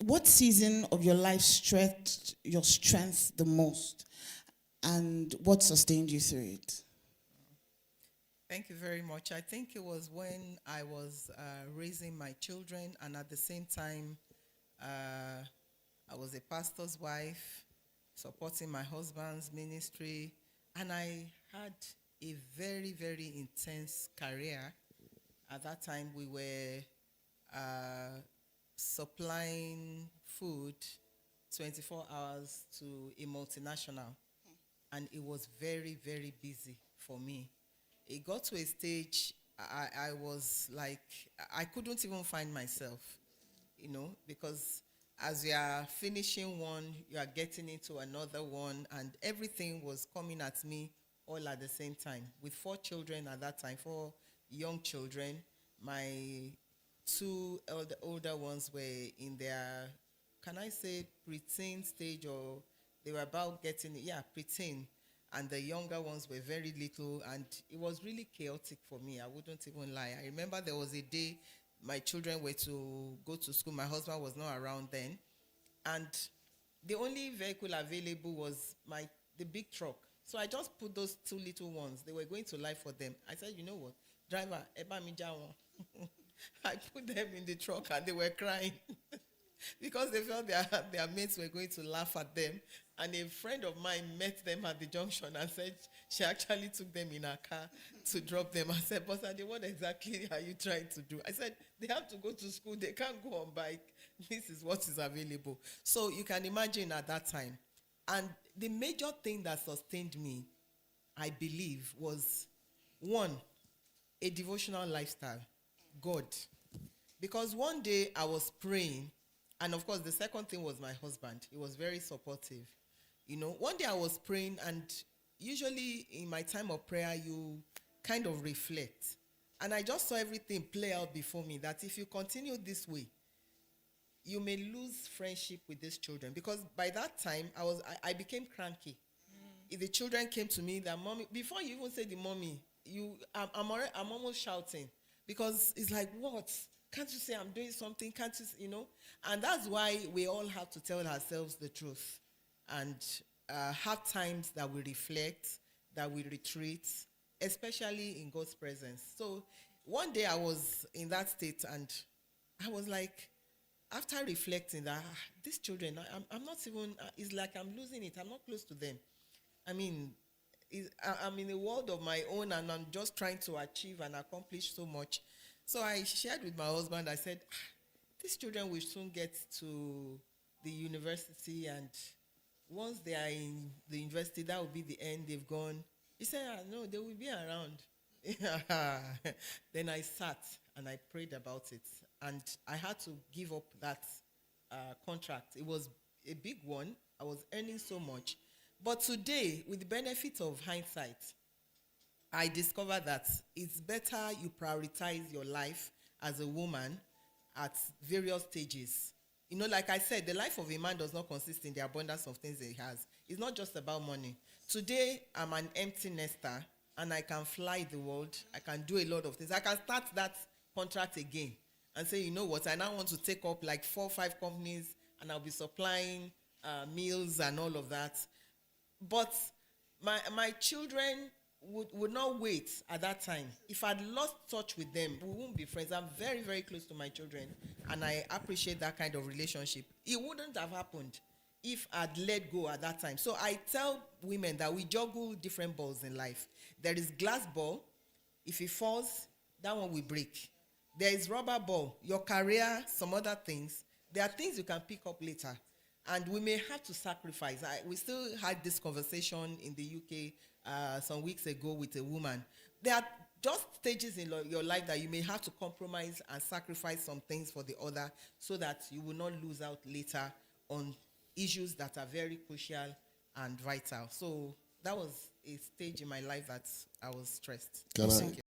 what season of your life stretched your strength the most, and what sustained you through it? Thank you very much. I think it was when I was raising my children, and at the same time, uh, I was a pastor's wife, supporting my husband's ministry, and I had a very, very intense career. At that time, we were uh, supplying food 24 hours to a multinational, and it was very, very busy for me. It got to a stage I was like, I couldn't even find myself, because as you are finishing one, you are getting into another one, and everything was coming at me all at the same time. With 4 children at that time, 4 young children, my two older ones were in their, can I say, preteen stage, or they were about getting, yeah, preteen, and the younger ones were very little, and it was really chaotic for me. I wouldn't even lie. I remember there was a day my children were to go to school. My husband was not around then, and the only vehicle available was the big truck. So I just put those 2 little ones. They were going to lie for them. I said, you know what, driver, eba mi jawo. I put them in the truck, and they were crying because they felt their mates were going to laugh at them. And a friend of mine met them at the junction and said she actually took them in her car to drop them. I said, but Ade, what exactly are you trying to do? I said, they have to go to school. They can't go on bike. This is what is available. So you can imagine at that time. And the major thing that sustained me, I believe, was one, a devotional lifestyle. God. Because one day I was praying, and of course the second thing was my husband. He was very supportive. One day I was praying, and usually in my time of prayer, you kind of reflect. And I just saw everything play out before me, that if you continue this way, you may lose friendship with these children. Because by that time, I became cranky. If the children came to me, their mommy, before you even say the mommy, I'm almost shouting. Because it's like, what? Can't you say I'm doing something? Can't you? And that's why we all have to tell ourselves the truth. And have times that we reflect, that we retreat, especially in God's presence. So one day I was in that state, and I was like, after reflecting that, these children, I'm not even, it's like I'm losing it. I'm not close to them. I mean, I'm in a world of my own, and I'm just trying to achieve and accomplish so much. So I shared with my husband, I said, these children will soon get to the university, and once they are in the university, that will be the end. They've gone. He said, no, they will be around. Then I sat and I prayed about it, and I had to give up that contract. It was a big one. I was earning so much. But today, with the benefit of hindsight, I discovered that it's better you prioritize your life as a woman at various stages. Like I said, the life of a man does not consist in the abundance of things he has. It's not just about money. Today, I'm an empty nester, and I can fly the world. I can do a lot of things. I can start that contract again and say, you know what, I now want to take up like 4 or 5 companies, and I'll be supplying meals and all of that. But my children would not wait at that time. If I'd lost touch with them, we won't be friends. I'm very, very close to my children, and I appreciate that kind of relationship. It wouldn't have happened if I'd let go at that time. So I tell women that we juggle different balls in life. There is glass ball. If it falls, that one will break. There is rubber ball, your career, some other things. There are things you can pick up later. And we may have to sacrifice. We still had this conversation in the UK some weeks ago with a woman. There are just stages in your life that you may have to compromise and sacrifice some things for the other, so that you will not lose out later on issues that are very crucial and vital. So that was a stage in my life that I was stressed. Can Thank I you.